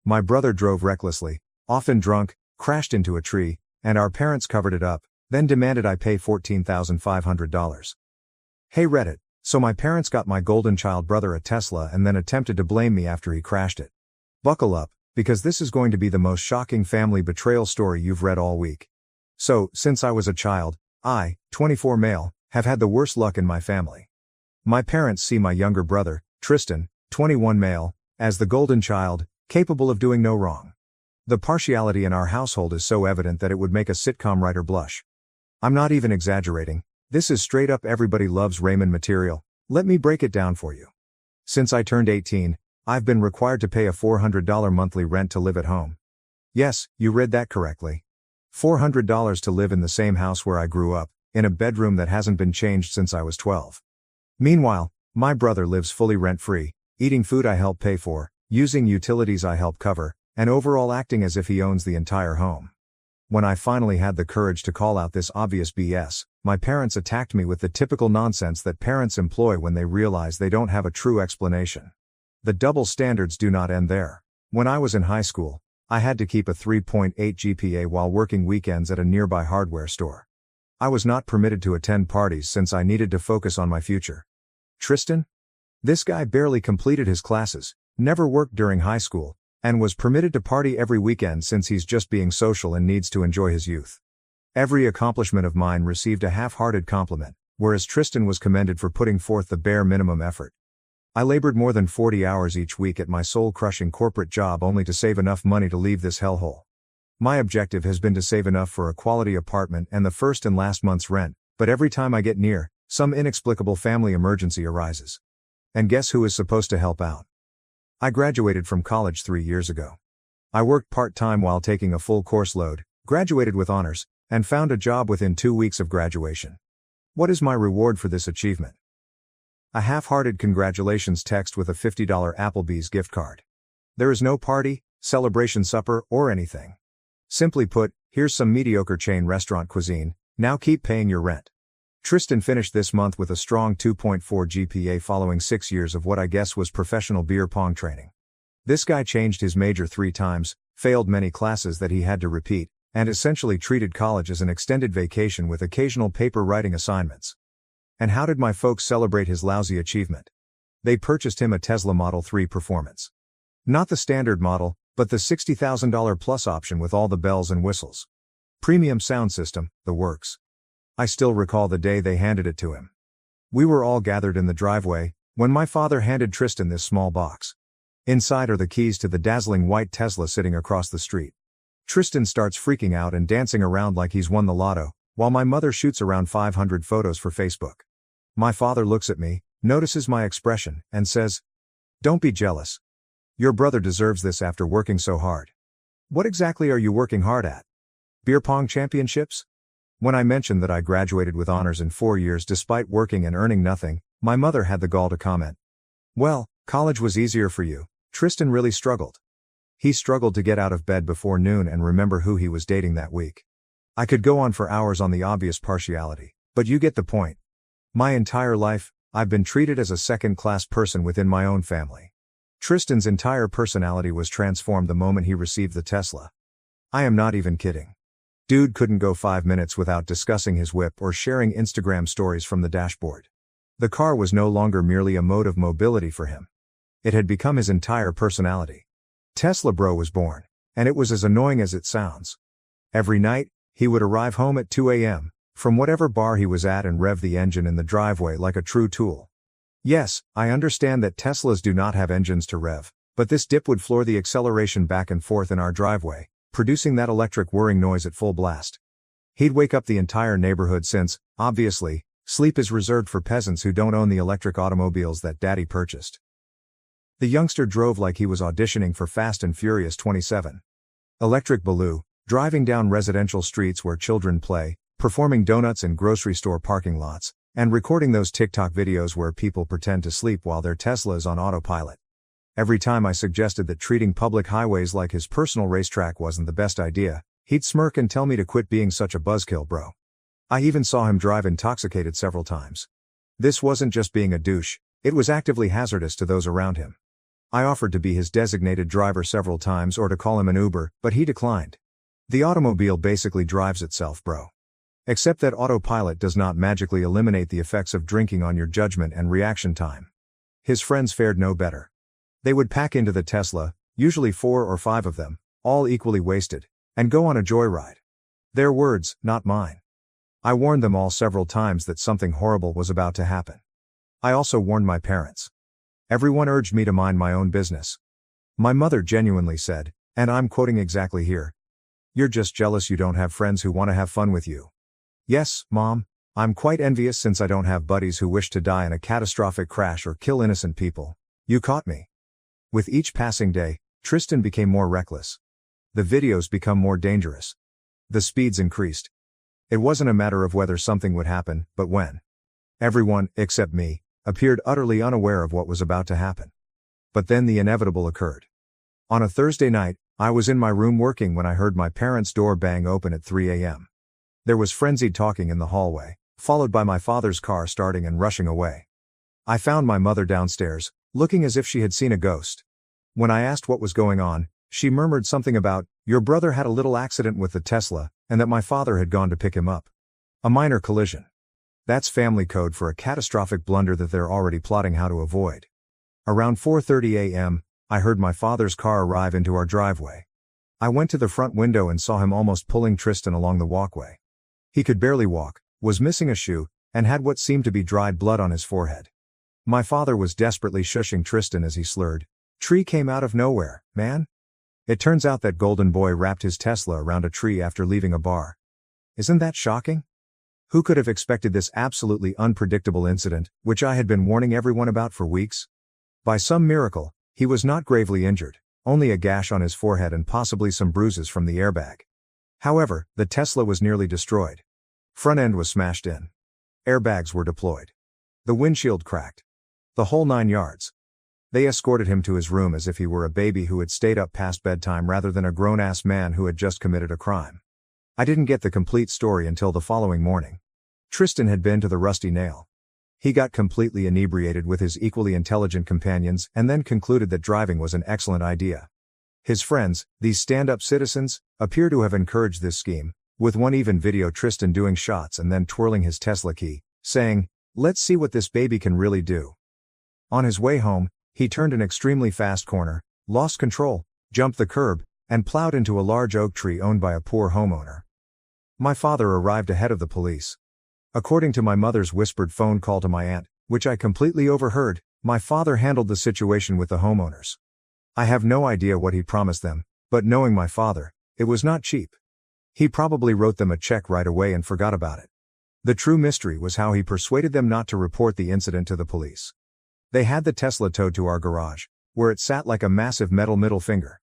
My brother drove recklessly, often drunk, crashed into a tree, and our parents covered it up, then demanded I pay $14,500. Hey Reddit, so my parents got my golden child brother a Tesla and then attempted to blame me after he crashed it. Buckle up, because this is going to be the most shocking family betrayal story you've read all week. So, since I was a child, I, 24 male, have had the worst luck in my family. My parents see my younger brother, Tristan, 21 male, as the golden child, capable of doing no wrong. The partiality in our household is so evident that it would make a sitcom writer blush. I'm not even exaggerating, this is straight up everybody loves Raymond material. Let me break it down for you. Since I turned 18, I've been required to pay a $400 monthly rent to live at home. Yes, you read that correctly. $400 to live in the same house where I grew up, in a bedroom that hasn't been changed since I was 12. Meanwhile, my brother lives fully rent-free, eating food I help pay for, using utilities I help cover, and overall acting as if he owns the entire home. When I finally had the courage to call out this obvious BS, my parents attacked me with the typical nonsense that parents employ when they realize they don't have a true explanation. The double standards do not end there. When I was in high school, I had to keep a 3.8 GPA while working weekends at a nearby hardware store. I was not permitted to attend parties since I needed to focus on my future. Tristan? This guy barely completed his classes, never worked during high school, and was permitted to party every weekend since he's just being social and needs to enjoy his youth. Every accomplishment of mine received a half-hearted compliment, whereas Tristan was commended for putting forth the bare minimum effort. I labored more than 40 hours each week at my soul-crushing corporate job only to save enough money to leave this hellhole. My objective has been to save enough for a quality apartment and the first and last month's rent, but every time I get near, some inexplicable family emergency arises. And guess who is supposed to help out? I graduated from college 3 years ago. I worked part-time while taking a full course load, graduated with honors, and found a job within 2 weeks of graduation. What is my reward for this achievement? A half-hearted congratulations text with a $50 Applebee's gift card. There is no party, celebration supper, or anything. Simply put, here's some mediocre chain restaurant cuisine, now keep paying your rent. Tristan finished this month with a strong 2.4 GPA following 6 years of what I guess was professional beer pong training. This guy changed his major 3 times, failed many classes that he had to repeat, and essentially treated college as an extended vacation with occasional paper writing assignments. And how did my folks celebrate his lousy achievement? They purchased him a Tesla Model 3 Performance. Not the standard model, but the $60,000 plus option with all the bells and whistles. Premium sound system, the works. I still recall the day they handed it to him. We were all gathered in the driveway, when my father handed Tristan this small box. Inside are the keys to the dazzling white Tesla sitting across the street. Tristan starts freaking out and dancing around like he's won the lotto, while my mother shoots around 500 photos for Facebook. My father looks at me, notices my expression, and says, "Don't be jealous. Your brother deserves this after working so hard." What exactly are you working hard at? Beer pong championships? When I mentioned that I graduated with honors in 4 years despite working and earning nothing, my mother had the gall to comment, "Well, college was easier for you. Tristan really struggled. He struggled to get out of bed before noon and remember who he was dating that week." I could go on for hours on the obvious partiality, but you get the point. My entire life, I've been treated as a second-class person within my own family. Tristan's entire personality was transformed the moment he received the Tesla. I am not even kidding. Dude couldn't go 5 minutes without discussing his whip or sharing Instagram stories from the dashboard. The car was no longer merely a mode of mobility for him. It had become his entire personality. Tesla Bro was born, and it was as annoying as it sounds. Every night, he would arrive home at 2 a.m., from whatever bar he was at and rev the engine in the driveway like a true tool. Yes, I understand that Teslas do not have engines to rev, but this dip would floor the acceleration back and forth in our driveway, producing that electric whirring noise at full blast. He'd wake up the entire neighborhood since, obviously, sleep is reserved for peasants who don't own the electric automobiles that Daddy purchased. The youngster drove like he was auditioning for Fast and Furious 27. Electric Baloo, driving down residential streets where children play, performing donuts in grocery store parking lots, and recording those TikTok videos where people pretend to sleep while their Tesla is on autopilot. Every time I suggested that treating public highways like his personal racetrack wasn't the best idea, he'd smirk and tell me to quit being such a buzzkill, bro. I even saw him drive intoxicated several times. This wasn't just being a douche, it was actively hazardous to those around him. I offered to be his designated driver several times or to call him an Uber, but he declined. The automobile basically drives itself, bro. Except that autopilot does not magically eliminate the effects of drinking on your judgment and reaction time. His friends fared no better. They would pack into the Tesla, usually 4 or 5 of them, all equally wasted, and go on a joyride. Their words, not mine. I warned them all several times that something horrible was about to happen. I also warned my parents. Everyone urged me to mind my own business. My mother genuinely said, and I'm quoting exactly here, "You're just jealous you don't have friends who want to have fun with you." Yes, Mom, I'm quite envious since I don't have buddies who wish to die in a catastrophic crash or kill innocent people. You caught me. With each passing day, Tristan became more reckless. The videos become more dangerous. The speeds increased. It wasn't a matter of whether something would happen, but when. Everyone, except me, appeared utterly unaware of what was about to happen. But then the inevitable occurred. On a Thursday night, I was in my room working when I heard my parents' door bang open at 3 a.m. There was frenzied talking in the hallway, followed by my father's car starting and rushing away. I found my mother downstairs, looking as if she had seen a ghost. When I asked what was going on, she murmured something about, "Your brother had a little accident with the Tesla, and that my father had gone to pick him up. A minor collision." That's family code for a catastrophic blunder that they're already plotting how to avoid. Around 4:30 a.m., I heard my father's car arrive into our driveway. I went to the front window and saw him almost pulling Tristan along the walkway. He could barely walk, was missing a shoe, and had what seemed to be dried blood on his forehead. My father was desperately shushing Tristan as he slurred, "Tree came out of nowhere, man." It turns out that Golden Boy wrapped his Tesla around a tree after leaving a bar. Isn't that shocking? Who could have expected this absolutely unpredictable incident, which I had been warning everyone about for weeks? By some miracle, he was not gravely injured, only a gash on his forehead and possibly some bruises from the airbag. However, the Tesla was nearly destroyed. Front end was smashed in. Airbags were deployed. The windshield cracked. The whole 9 yards. They escorted him to his room as if he were a baby who had stayed up past bedtime rather than a grown-ass man who had just committed a crime. I didn't get the complete story until the following morning. Tristan had been to the Rusty Nail. He got completely inebriated with his equally intelligent companions and then concluded that driving was an excellent idea. His friends, these stand-up citizens, appear to have encouraged this scheme, with one even video Tristan doing shots and then twirling his Tesla key, saying, "Let's see what this baby can really do." On his way home, he turned an extremely fast corner, lost control, jumped the curb, and plowed into a large oak tree owned by a poor homeowner. My father arrived ahead of the police. According to my mother's whispered phone call to my aunt, which I completely overheard, my father handled the situation with the homeowners. I have no idea what he promised them, but knowing my father, it was not cheap. He probably wrote them a check right away and forgot about it. The true mystery was how he persuaded them not to report the incident to the police. They had the Tesla towed to our garage, where it sat like a massive metal middle finger.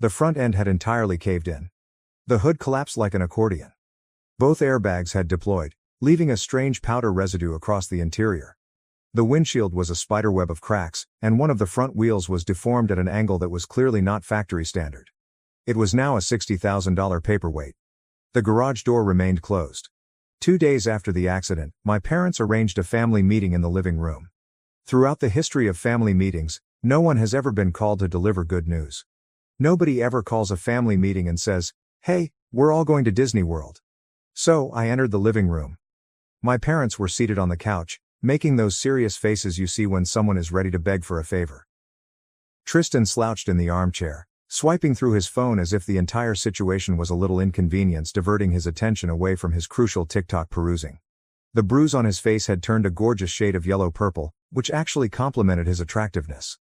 The front end had entirely caved in. The hood collapsed like an accordion. Both airbags had deployed, leaving a strange powder residue across the interior. The windshield was a spiderweb of cracks, and one of the front wheels was deformed at an angle that was clearly not factory standard. It was now a $60,000 paperweight. The garage door remained closed. 2 days after the accident, my parents arranged a family meeting in the living room. Throughout the history of family meetings, no one has ever been called to deliver good news. Nobody ever calls a family meeting and says, "Hey, we're all going to Disney World." So, I entered the living room. My parents were seated on the couch, making those serious faces you see when someone is ready to beg for a favor. Tristan slouched in the armchair, swiping through his phone as if the entire situation was a little inconvenience, diverting his attention away from his crucial TikTok perusing. The bruise on his face had turned a gorgeous shade of yellow-purple, which actually complemented his attractiveness.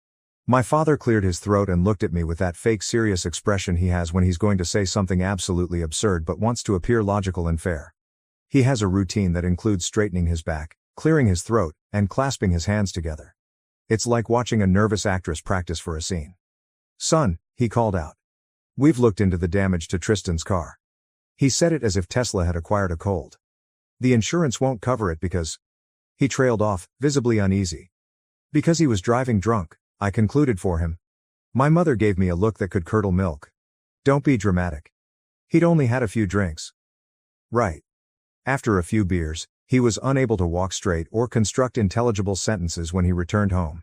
My father cleared his throat and looked at me with that fake serious expression he has when he's going to say something absolutely absurd but wants to appear logical and fair. He has a routine that includes straightening his back, clearing his throat, and clasping his hands together. It's like watching a nervous actress practice for a scene. "Son," he called out. "We've looked into the damage to Tristan's car." He said it as if Tesla had acquired a cold. "The insurance won't cover it because..." He trailed off, visibly uneasy. "Because he was driving drunk," I concluded for him. My mother gave me a look that could curdle milk. "Don't be dramatic. He'd only had a few drinks." Right. After a few beers, he was unable to walk straight or construct intelligible sentences when he returned home.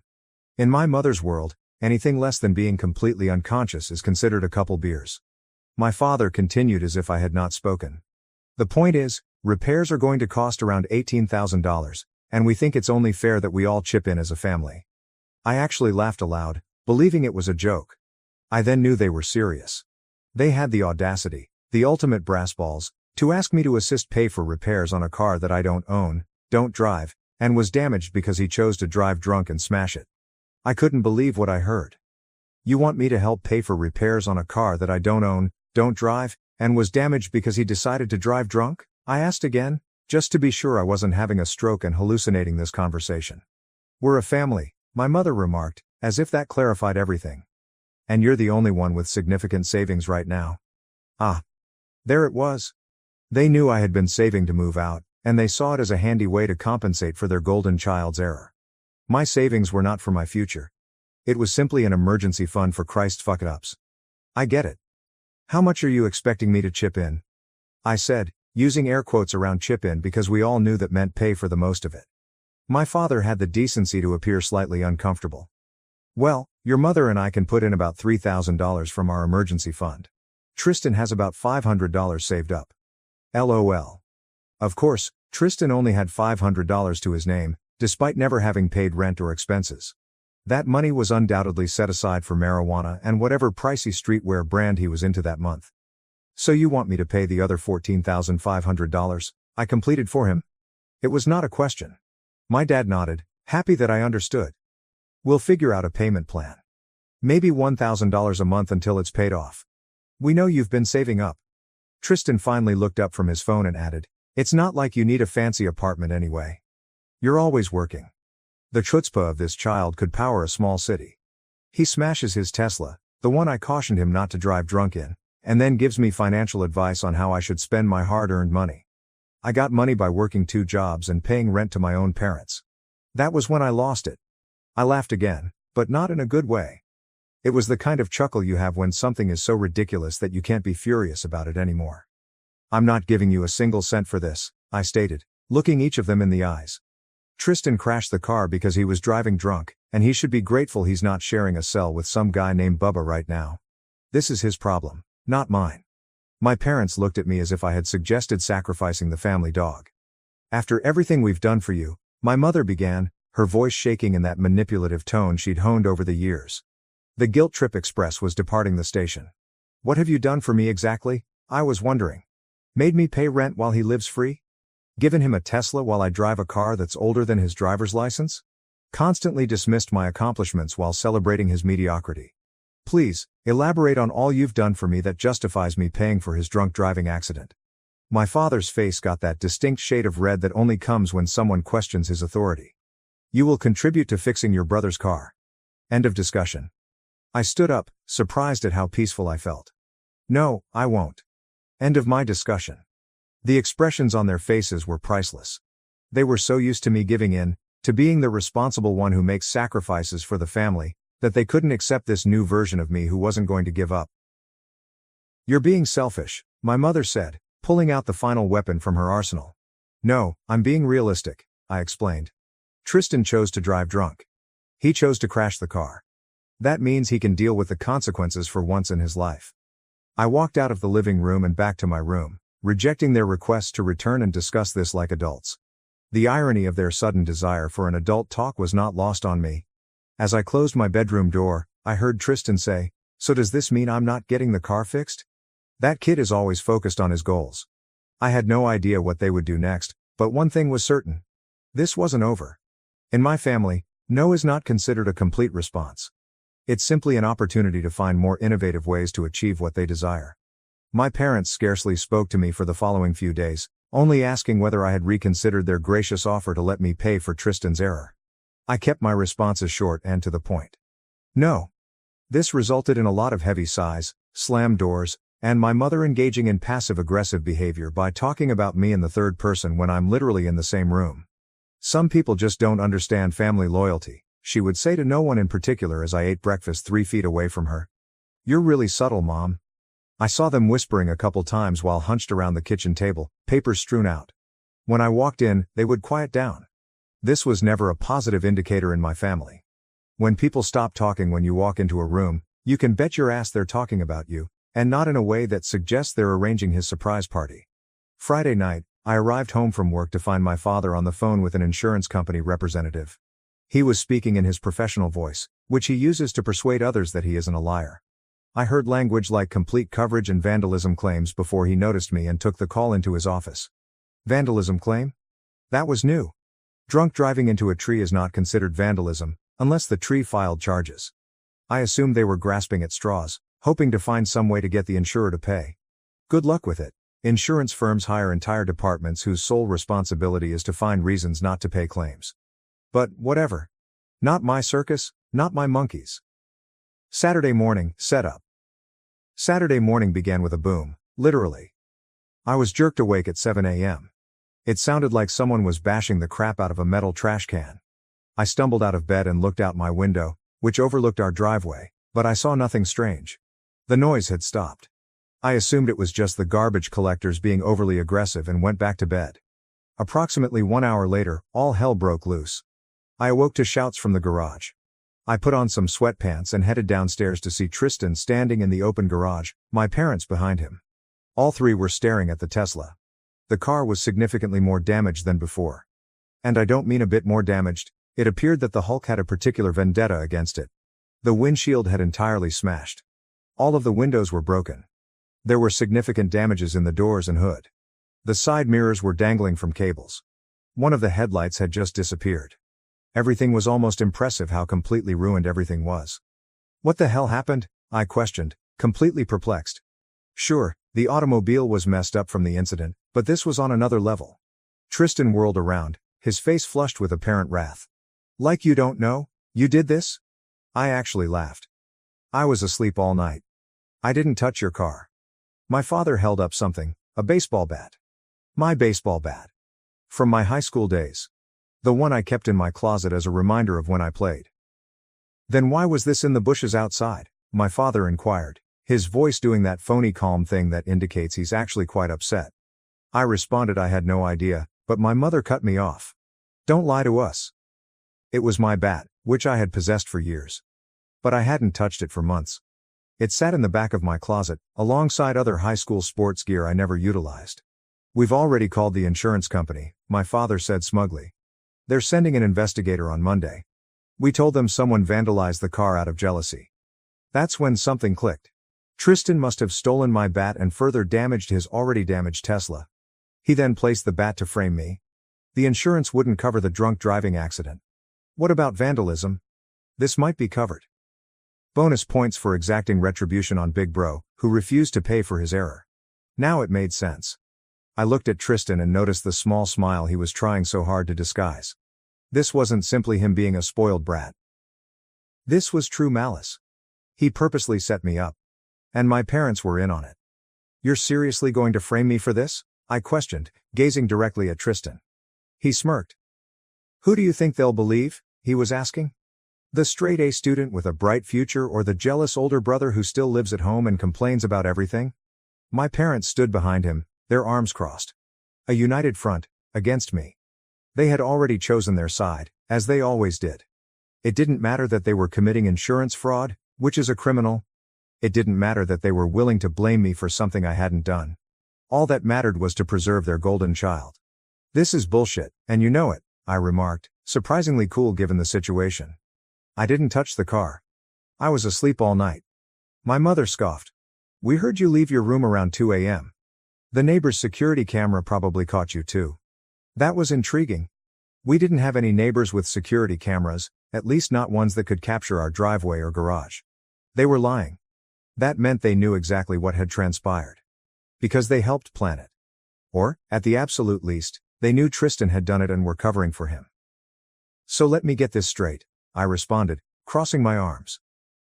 In my mother's world, Anything less than being completely unconscious is considered a couple beers. My father continued as if I had not spoken. The point is, repairs are going to cost around $18,000, and we think it's only fair that we all chip in as a family. I actually laughed aloud, believing it was a joke. I then knew they were serious. They had the audacity, the ultimate brass balls, to ask me to assist pay for repairs on a car that I don't own, don't drive, and was damaged because he chose to drive drunk and smash it. I couldn't believe what I heard. You want me to help pay for repairs on a car that I don't own, don't drive, and was damaged because he decided to drive drunk? I asked again, just to be sure I wasn't having a stroke and hallucinating this conversation. We're a family, my mother remarked, as if that clarified everything. And you're the only one with significant savings right now. Ah. There it was. They knew I had been saving to move out, and they saw it as a handy way to compensate for their golden child's error. My savings were not for my future. It was simply an emergency fund for Christ's fuck-it-ups. I get it. How much are you expecting me to chip in? I said, using air quotes around chip in because we all knew that meant pay for the most of it. My father had the decency to appear slightly uncomfortable. Well, your mother and I can put in about $3,000 from our emergency fund. Tristan has about $500 saved up. LOL. Of course, Tristan only had $500 to his name, despite never having paid rent or expenses. That money was undoubtedly set aside for marijuana and whatever pricey streetwear brand he was into that month. So you want me to pay the other $14,500? I completed for him. It was not a question. My dad nodded, happy that I understood. We'll figure out a payment plan. Maybe $1,000 a month until it's paid off. We know you've been saving up. Tristan finally looked up from his phone and added, it's not like you need a fancy apartment anyway. You're always working. The chutzpah of this child could power a small city. He smashes his Tesla, the one I cautioned him not to drive drunk in, and then gives me financial advice on how I should spend my hard-earned money. I got money by working 2 jobs and paying rent to my own parents. That was when I lost it. I laughed again, but not in a good way. It was the kind of chuckle you have when something is so ridiculous that you can't be furious about it anymore. I'm not giving you a single cent for this, I stated, looking each of them in the eyes. Tristan crashed the car because he was driving drunk, and he should be grateful he's not sharing a cell with some guy named Bubba right now. This is his problem, not mine. My parents looked at me as if I had suggested sacrificing the family dog. After everything we've done for you, my mother began, her voice shaking in that manipulative tone she'd honed over the years. The Guilt Trip Express was departing the station. What have you done for me exactly? I was wondering. Made me pay rent while he lives free? Given him a Tesla while I drive a car that's older than his driver's license? Constantly dismissed my accomplishments while celebrating his mediocrity. Please, elaborate on all you've done for me that justifies me paying for his drunk driving accident. My father's face got that distinct shade of red that only comes when someone questions his authority. You will contribute to fixing your brother's car. End of discussion. I stood up, surprised at how peaceful I felt. No, I won't. End of my discussion. The expressions on their faces were priceless. They were so used to me giving in, to being the responsible one who makes sacrifices for the family, that they couldn't accept this new version of me who wasn't going to give up. You're being selfish, my mother said, pulling out the final weapon from her arsenal. No, I'm being realistic, I explained. Tristan chose to drive drunk. He chose to crash the car. That means he can deal with the consequences for once in his life. I walked out of the living room and back to my room, rejecting their request to return and discuss this like adults. The irony of their sudden desire for an adult talk was not lost on me. As I closed my bedroom door, I heard Tristan say, "So does this mean I'm not getting the car fixed?" That kid is always focused on his goals. I had no idea what they would do next, but one thing was certain. This wasn't over. In my family, no is not considered a complete response. It's simply an opportunity to find more innovative ways to achieve what they desire. My parents scarcely spoke to me for the following few days, only asking whether I had reconsidered their gracious offer to let me pay for Tristan's error. I kept my responses short and to the point. No. This resulted in a lot of heavy sighs, slammed doors, and my mother engaging in passive-aggressive behavior by talking about me in the third person when I'm literally in the same room. Some people just don't understand family loyalty, she would say to no one in particular as I ate breakfast 3 feet away from her. You're really subtle, Mom. I saw them whispering a couple times while hunched around the kitchen table, papers strewn out. When I walked in, they would quiet down. This was never a positive indicator in my family. When people stop talking when you walk into a room, you can bet your ass they're talking about you, and not in a way that suggests they're arranging his surprise party. Friday night, I arrived home from work to find my father on the phone with an insurance company representative. He was speaking in his professional voice, which he uses to persuade others that he isn't a liar. I heard language like complete coverage and vandalism claims before he noticed me and took the call into his office. Vandalism claim? That was new. Drunk driving into a tree is not considered vandalism, unless the tree filed charges. I assumed they were grasping at straws, hoping to find some way to get the insurer to pay. Good luck with it. Insurance firms hire entire departments whose sole responsibility is to find reasons not to pay claims. But, whatever. Not my circus, not my monkeys. Saturday morning, setup. Saturday morning began with a boom, literally. I was jerked awake at 7 a.m. It sounded like someone was bashing the crap out of a metal trash can. I stumbled out of bed and looked out my window, which overlooked our driveway, but I saw nothing strange. The noise had stopped. I assumed it was just the garbage collectors being overly aggressive and went back to bed. Approximately 1 hour later, all hell broke loose. I awoke to shouts from the garage. I put on some sweatpants and headed downstairs to see Tristan standing in the open garage, my parents behind him. All three were staring at the Tesla. The car was significantly more damaged than before. And I don't mean a bit more damaged, it appeared that the Hulk had a particular vendetta against it. The windshield had entirely smashed. All of the windows were broken. There were significant damages in the doors and hood. The side mirrors were dangling from cables. One of the headlights had just disappeared. Everything was almost impressive how completely ruined everything was. What the hell happened? I questioned, completely perplexed. Sure, the automobile was messed up from the incident, but this was on another level. Tristan whirled around, his face flushed with apparent wrath. Like you don't know? You did this? I actually laughed. I was asleep all night. I didn't touch your car. My father held up something, a baseball bat. My baseball bat. From my high school days. The one I kept in my closet as a reminder of when I played. Then why was this in the bushes outside? My father inquired, his voice doing that phony calm thing that indicates he's actually quite upset. I responded I had no idea, but my mother cut me off. Don't lie to us. It was my bat, which I had possessed for years. But I hadn't touched it for months. It sat in the back of my closet, alongside other high school sports gear I never utilized. We've already called the insurance company, my father said smugly. They're sending an investigator on Monday. We told them someone vandalized the car out of jealousy. That's when something clicked. Tristan must have stolen my bat and further damaged his already damaged Tesla. He then placed the bat to frame me. The insurance wouldn't cover the drunk driving accident. What about vandalism? This might be covered. Bonus points for exacting retribution on Big Bro, who refused to pay for his error. Now it made sense. I looked at Tristan and noticed the small smile he was trying so hard to disguise. This wasn't simply him being a spoiled brat. This was true malice. He purposely set me up. And my parents were in on it. You're seriously going to frame me for this? I questioned, gazing directly at Tristan. He smirked. Who do you think they'll believe? He was asking. The straight-A student with a bright future or the jealous older brother who still lives at home and complains about everything? My parents stood behind him, their arms crossed. A united front, against me. They had already chosen their side, as they always did. It didn't matter that they were committing insurance fraud, which is a criminal. It didn't matter that they were willing to blame me for something I hadn't done. All that mattered was to preserve their golden child. This is bullshit, and you know it, I remarked, surprisingly cool given the situation. I didn't touch the car. I was asleep all night. My mother scoffed. We heard you leave your room around 2 a.m. The neighbor's security camera probably caught you too. That was intriguing. We didn't have any neighbors with security cameras, at least not ones that could capture our driveway or garage. They were lying. That meant they knew exactly what had transpired. Because they helped plan it. Or, at the absolute least, they knew Tristan had done it and were covering for him. So let me get this straight, I responded, crossing my arms.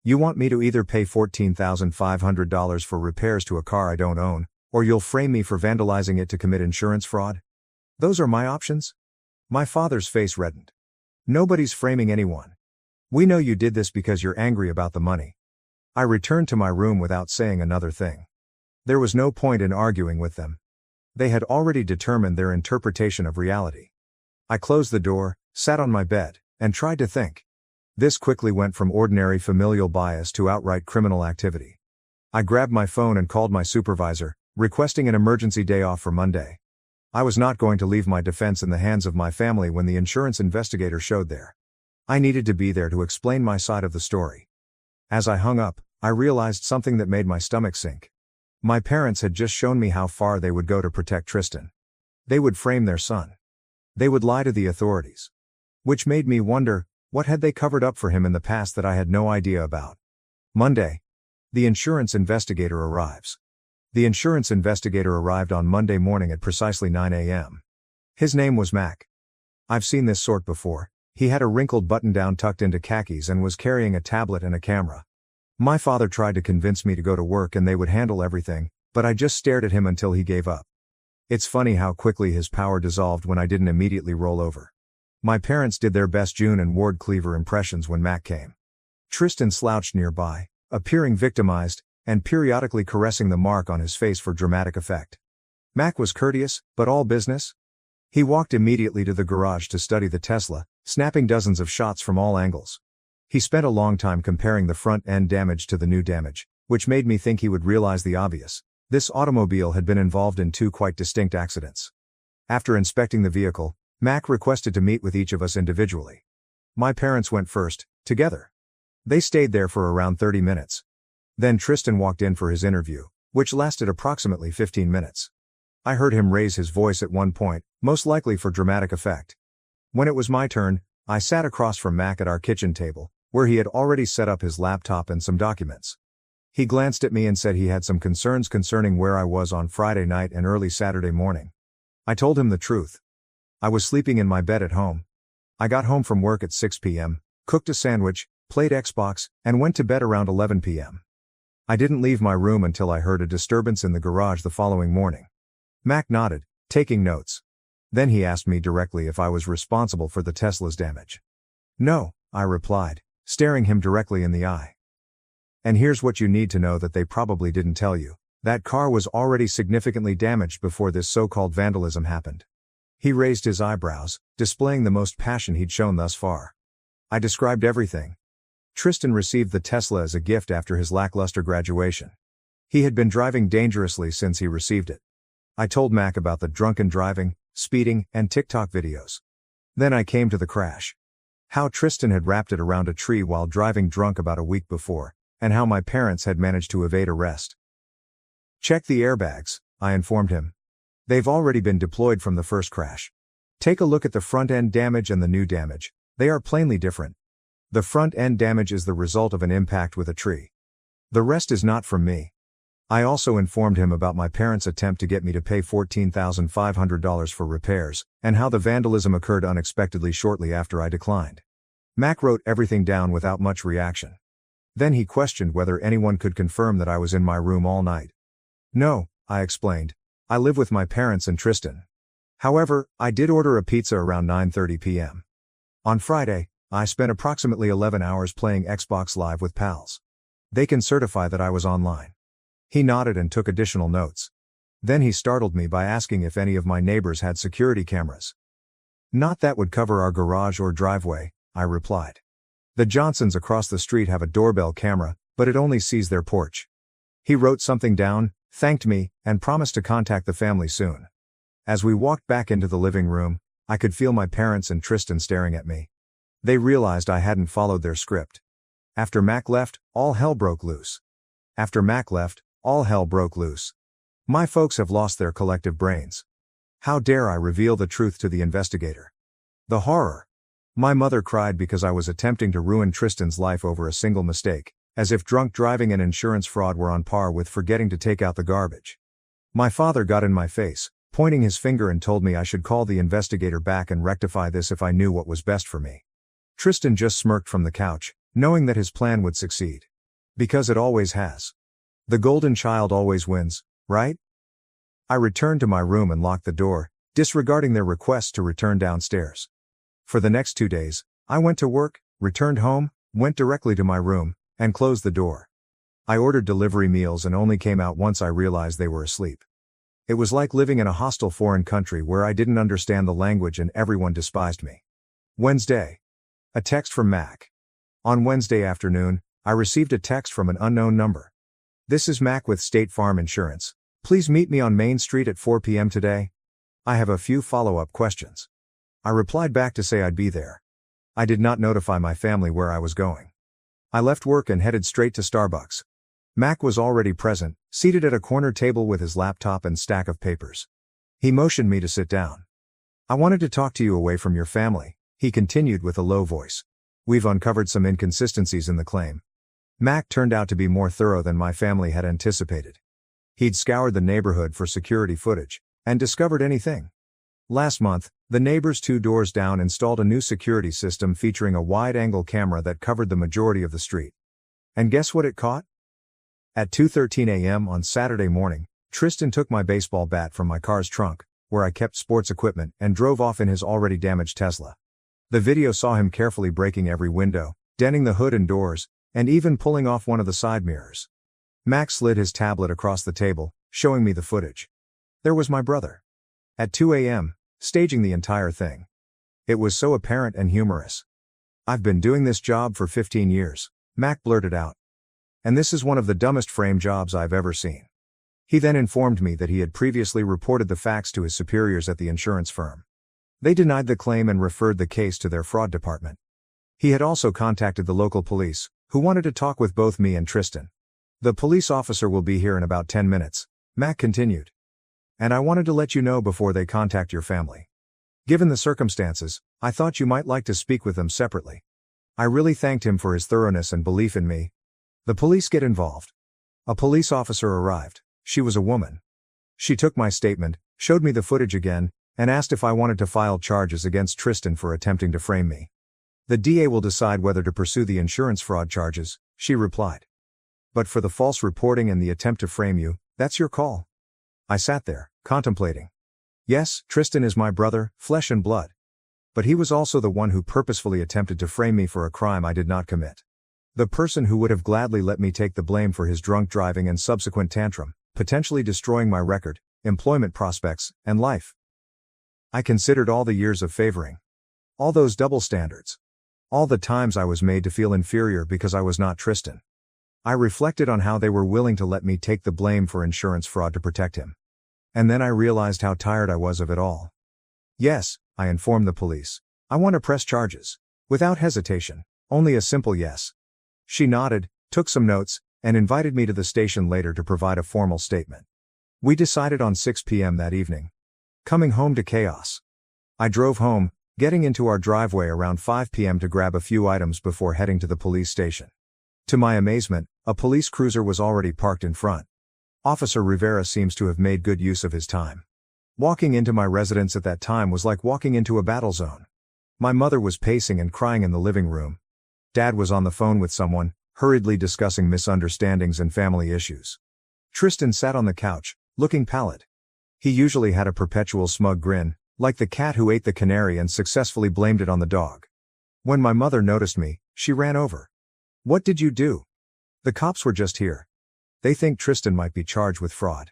You want me to either pay $14,500 for repairs to a car I don't own, or you'll frame me for vandalizing it to commit insurance fraud? Those are my options? My father's face reddened. Nobody's framing anyone. We know you did this because you're angry about the money. I returned to my room without saying another thing. There was no point in arguing with them. They had already determined their interpretation of reality. I closed the door, sat on my bed, and tried to think. This quickly went from ordinary familial bias to outright criminal activity. I grabbed my phone and called my supervisor, requesting an emergency day off for Monday. I was not going to leave my defense in the hands of my family when the insurance investigator showed there. I needed to be there to explain my side of the story. As I hung up, I realized something that made my stomach sink. My parents had just shown me how far they would go to protect Tristan. They would frame their son. They would lie to the authorities. Which made me wonder, what had they covered up for him in the past that I had no idea about? Monday. The insurance investigator arrives. The insurance investigator arrived on Monday morning at precisely 9 a.m. His name was Mac. I've seen this sort before. He had a wrinkled button-down tucked into khakis and was carrying a tablet and a camera. My father tried to convince me to go to work and they would handle everything, but I just stared at him until he gave up. It's funny how quickly his power dissolved when I didn't immediately roll over. My parents did their best June and Ward Cleaver impressions when Mac came. Tristan slouched nearby, appearing victimized, and periodically caressing the mark on his face for dramatic effect. Mac was courteous, but all business. He walked immediately to the garage to study the Tesla, snapping dozens of shots from all angles. He spent a long time comparing the front-end damage to the new damage, which made me think he would realize the obvious. This automobile had been involved in two quite distinct accidents. After inspecting the vehicle, Mac requested to meet with each of us individually. My parents went first, together. They stayed there for around 30 minutes. Then Tristan walked in for his interview, which lasted approximately 15 minutes. I heard him raise his voice at one point, most likely for dramatic effect. When it was my turn, I sat across from Mac at our kitchen table, where he had already set up his laptop and some documents. He glanced at me and said he had some concerns concerning where I was on Friday night and early Saturday morning. I told him the truth. I was sleeping in my bed at home. I got home from work at 6 p.m., cooked a sandwich, played Xbox, and went to bed around 11 p.m. I didn't leave my room until I heard a disturbance in the garage the following morning. Mac nodded, taking notes. Then he asked me directly if I was responsible for the Tesla's damage. No, I replied, staring him directly in the eye. And here's what you need to know that they probably didn't tell you. That car was already significantly damaged before this so-called vandalism happened. He raised his eyebrows, displaying the most passion he'd shown thus far. I described everything. Tristan received the Tesla as a gift after his lackluster graduation. He had been driving dangerously since he received it. I told Mac about the drunken driving, speeding, and TikTok videos. Then I came to the crash. How Tristan had wrapped it around a tree while driving drunk about a week before, and how my parents had managed to evade arrest. Check the airbags, I informed him. They've already been deployed from the first crash. Take a look at the front-end damage and the new damage. They are plainly different. The front-end damage is the result of an impact with a tree. The rest is not from me. I also informed him about my parents' attempt to get me to pay $14,500 for repairs, and how the vandalism occurred unexpectedly shortly after I declined. Mac wrote everything down without much reaction. Then he questioned whether anyone could confirm that I was in my room all night. No, I explained. I live with my parents and Tristan. However, I did order a pizza around 9:30 p.m. On Friday, I spent approximately 11 hours playing Xbox Live with pals. They can certify that I was online. He nodded and took additional notes. Then he startled me by asking if any of my neighbors had security cameras. Not that would cover our garage or driveway, I replied. The Johnsons across the street have a doorbell camera, but it only sees their porch. He wrote something down, thanked me, and promised to contact the family soon. As we walked back into the living room, I could feel my parents and Tristan staring at me. They realized I hadn't followed their script. After Mac left, all hell broke loose. After Mac left, all hell broke loose. My folks have lost their collective brains. How dare I reveal the truth to the investigator? The horror. My mother cried because I was attempting to ruin Tristan's life over a single mistake, as if drunk driving and insurance fraud were on par with forgetting to take out the garbage. My father got in my face, pointing his finger, and told me I should call the investigator back and rectify this if I knew what was best for me. Tristan just smirked from the couch, knowing that his plan would succeed. Because it always has. The golden child always wins, right? I returned to my room and locked the door, disregarding their requests to return downstairs. For the next 2 days, I went to work, returned home, went directly to my room, and closed the door. I ordered delivery meals and only came out once I realized they were asleep. It was like living in a hostile foreign country where I didn't understand the language and everyone despised me. Wednesday. A text from Mac. On Wednesday afternoon, I received a text from an unknown number. "This is Mac with State Farm Insurance. Please meet me on Main Street at 4 p.m. today. I have a few follow-up questions." I replied back to say I'd be there. I did not notify my family where I was going. I left work and headed straight to Starbucks. Mac was already present, seated at a corner table with his laptop and stack of papers. He motioned me to sit down. "I wanted to talk to you away from your family," he continued with a low voice. "We've uncovered some inconsistencies in the claim." Mac turned out to be more thorough than my family had anticipated. He'd scoured the neighborhood for security footage, and discovered anything. Last month, the neighbors 2 doors down installed a new security system featuring a wide-angle camera that covered the majority of the street. And guess what it caught? At 2:13 a.m. on Saturday morning, Tristan took my baseball bat from my car's trunk, where I kept sports equipment, and drove off in his already damaged Tesla. The video saw him carefully breaking every window, denting the hood and doors, and even pulling off one of the side mirrors. Max slid his tablet across the table, showing me the footage. There was my brother. At 2 a.m., staging the entire thing. It was so apparent and humorous. "I've been doing this job for 15 years, Mac blurted out. "And this is one of the dumbest frame jobs I've ever seen." He then informed me that he had previously reported the facts to his superiors at the insurance firm. They denied the claim and referred the case to their fraud department. He had also contacted the local police, who wanted to talk with both me and Tristan. "The police officer will be here in about 10 minutes, Mac continued. "And I wanted to let you know before they contact your family. Given the circumstances, I thought you might like to speak with them separately." I really thanked him for his thoroughness and belief in me. The police get involved. A police officer arrived. She was a woman. She took my statement, showed me the footage again, and asked if I wanted to file charges against Tristan for attempting to frame me. "The DA will decide whether to pursue the insurance fraud charges," she replied. "But for the false reporting and the attempt to frame you, that's your call." I sat there, contemplating. Yes, Tristan is my brother, flesh and blood. But he was also the one who purposefully attempted to frame me for a crime I did not commit. The person who would have gladly let me take the blame for his drunk driving and subsequent tantrum, potentially destroying my record, employment prospects, and life. I considered all the years of favoring. All those double standards. All the times I was made to feel inferior because I was not Tristan. I reflected on how they were willing to let me take the blame for insurance fraud to protect him. And then I realized how tired I was of it all. "Yes," I informed the police. "I want to press charges." Without hesitation. Only a simple yes. She nodded, took some notes, and invited me to the station later to provide a formal statement. We decided on 6 p.m. that evening. Coming home to chaos. I drove home, getting into our driveway around 5 p.m. to grab a few items before heading to the police station. To my amazement, a police cruiser was already parked in front. Officer Rivera seems to have made good use of his time. Walking into my residence at that time was like walking into a battle zone. My mother was pacing and crying in the living room. Dad was on the phone with someone, hurriedly discussing misunderstandings and family issues. Tristan sat on the couch, looking pallid. He usually had a perpetual smug grin, like the cat who ate the canary and successfully blamed it on the dog. When my mother noticed me, she ran over. "What did you do?" "The cops were just here. They think Tristan might be charged with fraud."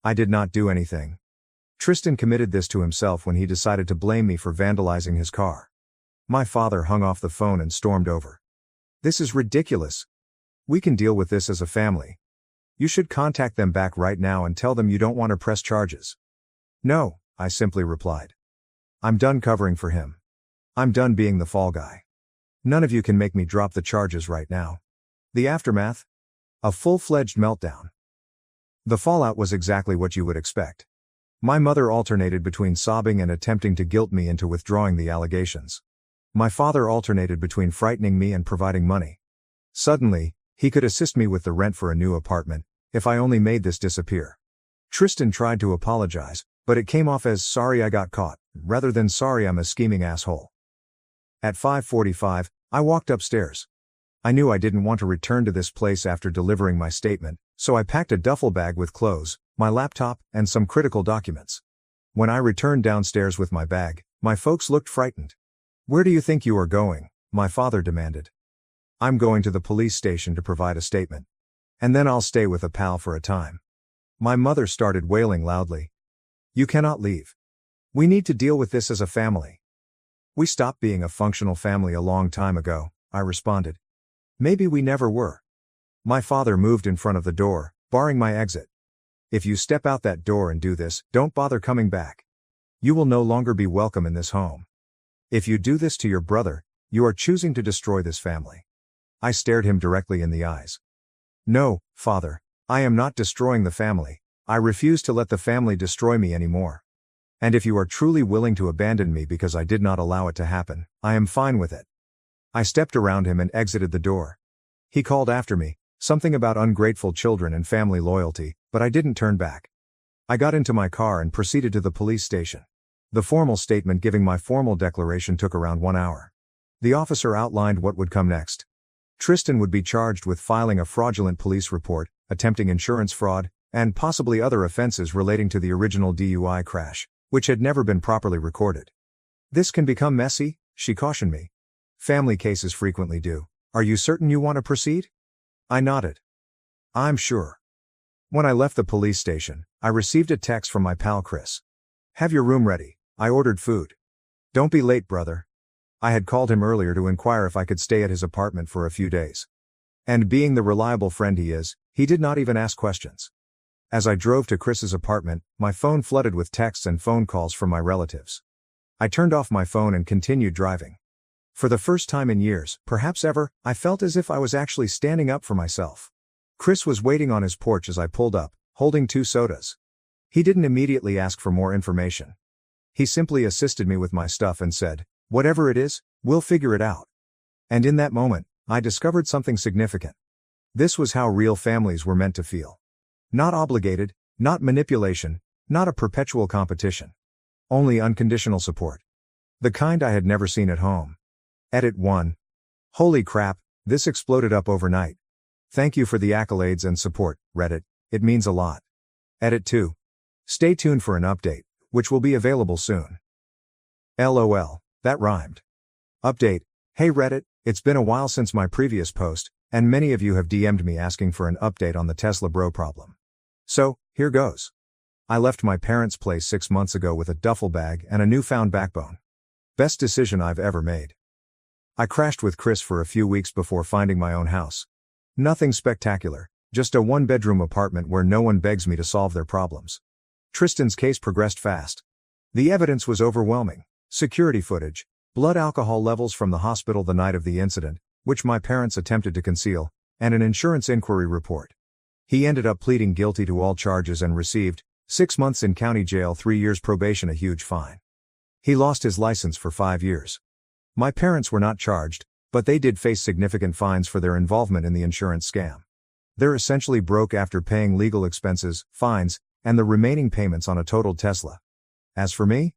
I did not do anything. Tristan committed this to himself when he decided to blame me for vandalizing his car. My father hung off the phone and stormed over. "This is ridiculous. We can deal with this as a family. You should contact them back right now and tell them you don't want to press charges." "No," I simply replied. "I'm done covering for him. I'm done being the fall guy. None of you can make me drop the charges right now." The aftermath? A full-fledged meltdown. The fallout was exactly what you would expect. My mother alternated between sobbing and attempting to guilt me into withdrawing the allegations. My father alternated between frightening me and providing money. Suddenly, he could assist me with the rent for a new apartment, if I only made this disappear. Tristan tried to apologize, but it came off as "sorry I got caught," rather than "sorry I'm a scheming asshole." At 5:45, I walked upstairs. I knew I didn't want to return to this place after delivering my statement, so I packed a duffel bag with clothes, my laptop, and some critical documents. When I returned downstairs with my bag, my folks looked frightened. "Where do you think you are going?" my father demanded. "I'm going to the police station to provide a statement. And then I'll stay with a pal for a time." My mother started wailing loudly. "You cannot leave. We need to deal with this as a family. We stopped being a functional family a long time ago, I responded. Maybe we never were. My father moved in front of the door, barring my exit. If you step out that door and do this, don't bother coming back. You will no longer be welcome in this home. If you do this to your brother, you are choosing to destroy this family. I stared him directly in the eyes. No, father, I am not destroying the family. I refuse to let the family destroy me anymore. And if you are truly willing to abandon me because I did not allow it to happen, I am fine with it. I stepped around him and exited the door. He called after me, something about ungrateful children and family loyalty, but I didn't turn back. I got into my car and proceeded to the police station. The formal statement giving my formal declaration took around 1 hour. The officer outlined what would come next. Tristan would be charged with filing a fraudulent police report, attempting insurance fraud, and possibly other offenses relating to the original DUI crash, which had never been properly recorded. This can become messy, she cautioned me. Family cases frequently do. Are you certain you want to proceed? I nodded. I'm sure. When I left the police station, I received a text from my pal Chris. Have your room ready. I ordered food. Don't be late, brother. I had called him earlier to inquire if I could stay at his apartment for a few days. And being the reliable friend he is, he did not even ask questions. As I drove to Chris's apartment, my phone flooded with texts and phone calls from my relatives. I turned off my phone and continued driving. For the first time in years, perhaps ever, I felt as if I was actually standing up for myself. Chris was waiting on his porch as I pulled up, holding 2 sodas. He didn't immediately ask for more information. He simply assisted me with my stuff and said, "Whatever it is, we'll figure it out." And in that moment, I discovered something significant. This was how real families were meant to feel. Not obligated, not manipulation, not a perpetual competition. Only unconditional support. The kind I had never seen at home. Edit 1. Holy crap, this exploded up overnight. Thank you for the accolades and support, Reddit, it means a lot. Edit 2. Stay tuned for an update, which will be available soon. LOL, that rhymed. Update, hey Reddit, it's been a while since my previous post, and many of you have DM'd me asking for an update on the Tesla bro problem. So, here goes. I left my parents' place 6 months ago with a duffel bag and a newfound backbone. Best decision I've ever made. I crashed with Chris for a few weeks before finding my own house. Nothing spectacular, just a 1-bedroom apartment where no one begs me to solve their problems. Tristan's case progressed fast. The evidence was overwhelming. Security footage, blood alcohol levels from the hospital the night of the incident, which my parents attempted to conceal, and an insurance inquiry report. He ended up pleading guilty to all charges and received 6 months in county jail, 3 years probation, a huge fine. He lost his license for 5 years. My parents were not charged, but they did face significant fines for their involvement in the insurance scam. They're essentially broke after paying legal expenses, fines, and the remaining payments on a totaled Tesla. As for me,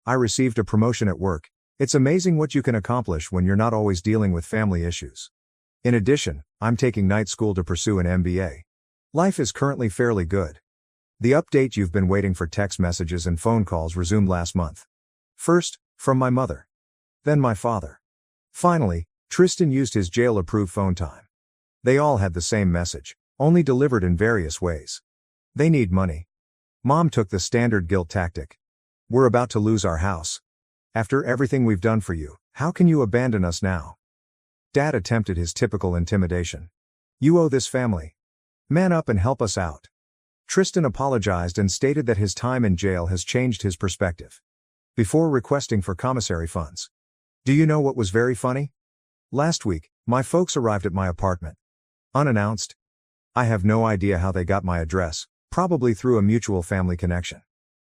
I received a promotion at work. It's amazing what you can accomplish when you're not always dealing with family issues. In addition, I'm taking night school to pursue an MBA. Life is currently fairly good. The update you've been waiting for: text messages and phone calls resumed last month. First, from my mother. Then my father. Finally, Tristan used his jail-approved phone time. They all had the same message, only delivered in various ways. They need money. Mom took the standard guilt tactic. We're about to lose our house. After everything we've done for you, how can you abandon us now? Dad attempted his typical intimidation. You owe this family. Man up and help us out. Tristan apologized and stated that his time in jail has changed his perspective. Before requesting for commissary funds. Do you know what was very funny? Last week, my folks arrived at my apartment. Unannounced. I have no idea how they got my address, probably through a mutual family connection.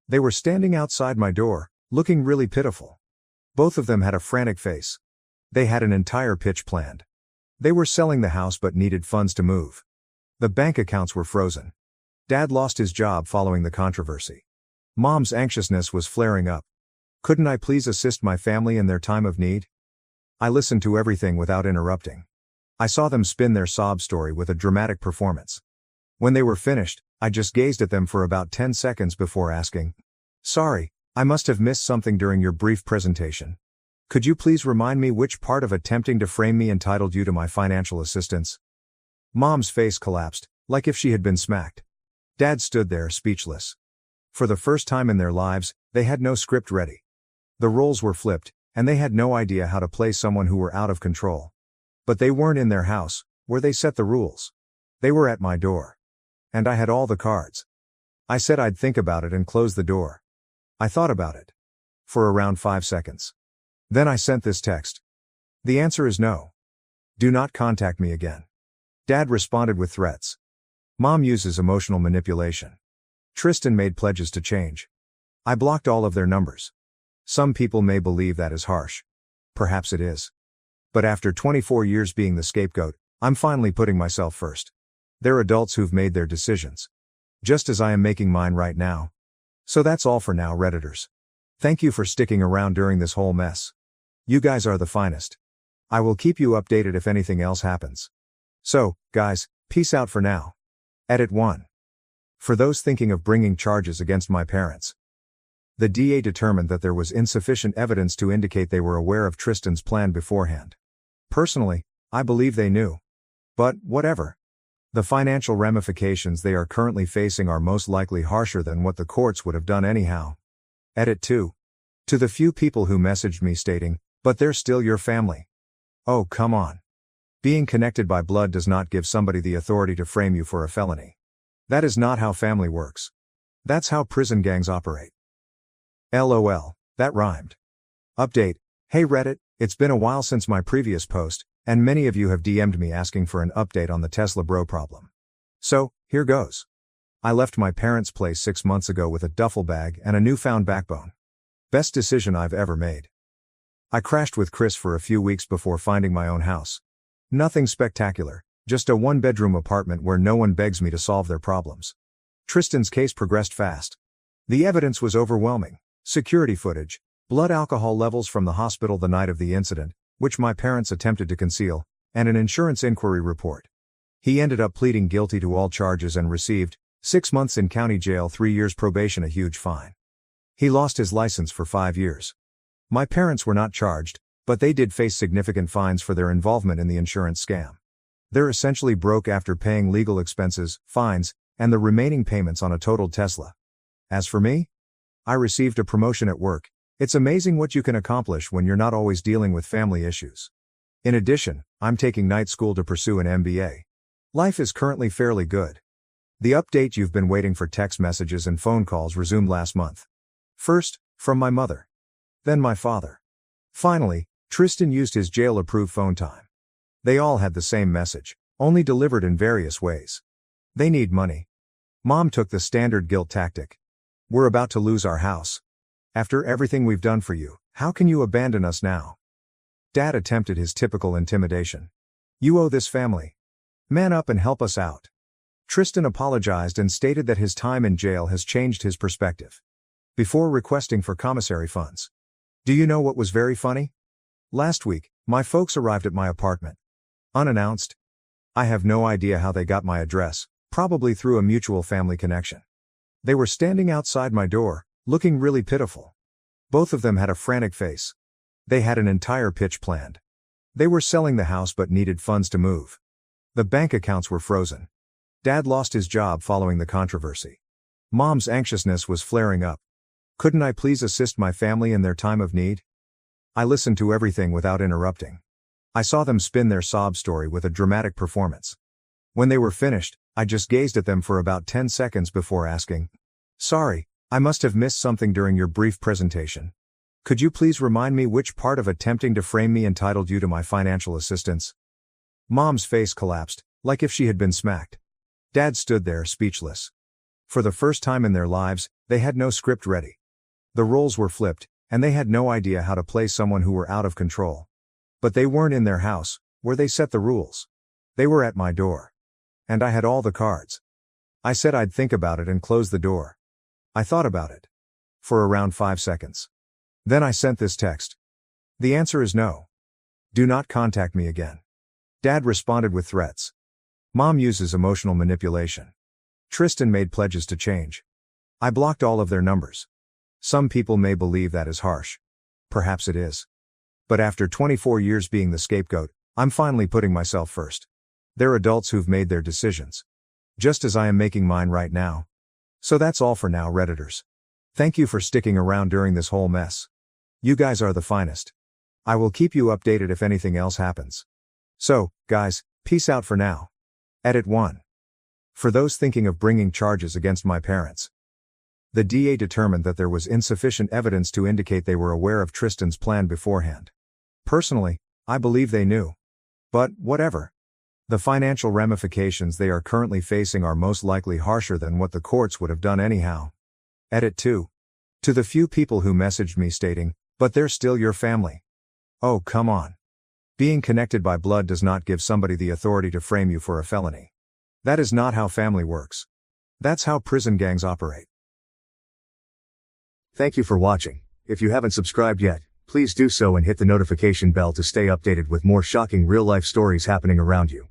They were standing outside my door, looking really pitiful. Both of them had a frantic face. They had an entire pitch planned. They were selling the house but needed funds to move. The bank accounts were frozen. Dad lost his job following the controversy. Mom's anxiousness was flaring up. Couldn't I please assist my family in their time of need? I listened to everything without interrupting. I saw them spin their sob story with a dramatic performance. When they were finished, I just gazed at them for about 10 seconds before asking, "Sorry, I must have missed something during your brief presentation. Could you please remind me which part of attempting to frame me entitled you to my financial assistance?" Mom's face collapsed, like if she had been smacked. Dad stood there speechless. For the first time in their lives, they had no script ready. The roles were flipped, and they had no idea how to play someone who were out of control. But they weren't in their house, where they set the rules. They were at my door. And I had all the cards. I said I'd think about it and close the door. I thought about it. For around 5 seconds. Then I sent this text. The answer is no. Do not contact me again. Dad responded with threats. Mom uses emotional manipulation. Tristan made pledges to change. I blocked all of their numbers. Some people may believe that is harsh. Perhaps it is. But after 24 years being the scapegoat, I'm finally putting myself first. They're adults who've made their decisions. Just as I am making mine right now. So that's all for now, Redditors. Thank you for sticking around during this whole mess. You guys are the finest. I will keep you updated if anything else happens. So, guys, peace out for now. Edit 1. For those thinking of bringing charges against my parents. The DA determined that there was insufficient evidence to indicate they were aware of Tristan's plan beforehand. Personally, I believe they knew. But, whatever. The financial ramifications they are currently facing are most likely harsher than what the courts would have done anyhow. Edit 2. To the few people who messaged me stating, but they're still your family. Oh, come on. Being connected by blood does not give somebody the authority to frame you for a felony. That is not how family works. That's how prison gangs operate. LOL, that rhymed. Update. Hey Reddit, it's been a while since my previous post, and many of you have DM'd me asking for an update on the Tesla bro problem. So, here goes. I left my parents' place 6 months ago with a duffel bag and a newfound backbone. Best decision I've ever made. I crashed with Chris for a few weeks before finding my own house. Nothing spectacular, just a one-bedroom apartment where no one begs me to solve their problems. Tristan's case progressed fast. The evidence was overwhelming. Security footage, blood alcohol levels from the hospital the night of the incident, which my parents attempted to conceal, and an insurance inquiry report. He ended up pleading guilty to all charges and received 6 months in county jail, 3 years probation, a huge fine. He lost his license for 5 years. My parents were not charged, but they did face significant fines for their involvement in the insurance scam. They're essentially broke after paying legal expenses, fines, and the remaining payments on a totaled Tesla. As for me, I received a promotion at work. It's amazing what you can accomplish when you're not always dealing with family issues. In addition, I'm taking night school to pursue an MBA. Life is currently fairly good. The update you've been waiting for: text messages and phone calls resumed last month. First, from my mother. Then my father. Finally, Tristan used his jail-approved phone time. They all had the same message, only delivered in various ways. They need money. Mom took the standard guilt tactic. We're about to lose our house. After everything we've done for you, how can you abandon us now? Dad attempted his typical intimidation. You owe this family. Man up and help us out. Tristan apologized and stated that his time in jail has changed his perspective. Before requesting for commissary funds. Do you know what was very funny? Last week, my folks arrived at my apartment. Unannounced. I have no idea how they got my address, probably through a mutual family connection. They were standing outside my door, looking really pitiful. Both of them had a frantic face. They had an entire pitch planned. They were selling the house but needed funds to move. The bank accounts were frozen. Dad lost his job following the controversy. Mom's anxiousness was flaring up. Couldn't I please assist my family in their time of need? I listened to everything without interrupting. I saw them spin their sob story with a dramatic performance. When they were finished, I just gazed at them for about 10 seconds before asking, "Sorry, I must have missed something during your brief presentation. Could you please remind me which part of attempting to frame me entitled you to my financial assistance?" Mom's face collapsed, like if she had been smacked. Dad stood there speechless. For the first time in their lives, they had no script ready. The roles were flipped, and they had no idea how to play someone who were out of control. But they weren't in their house, where they set the rules. They were at my door. And I had all the cards. I said I'd think about it and close the door. I thought about it. For around 5 seconds. Then I sent this text. The answer is no. Do not contact me again. Dad responded with threats. Mom uses emotional manipulation. Tristan made pledges to change. I blocked all of their numbers. Some people may believe that is harsh. Perhaps it is. But after 24 years being the scapegoat, I'm finally putting myself first. They're adults who've made their decisions. Just as I am making mine right now. So that's all for now, Redditors. Thank you for sticking around during this whole mess. You guys are the finest. I will keep you updated if anything else happens. So, guys, peace out for now. Edit 1. For those thinking of bringing charges against my parents, the DA determined that there was insufficient evidence to indicate they were aware of Tristan's plan beforehand. Personally, I believe they knew. But, whatever. The financial ramifications they are currently facing are most likely harsher than what the courts would have done anyhow. Edit 2. To the few people who messaged me stating, "But they're still your family." Oh, come on. Being connected by blood does not give somebody the authority to frame you for a felony. That is not how family works. That's how prison gangs operate. Thank you for watching. If you haven't subscribed yet, please do so and hit the notification bell to stay updated with more shocking real-life stories happening around you.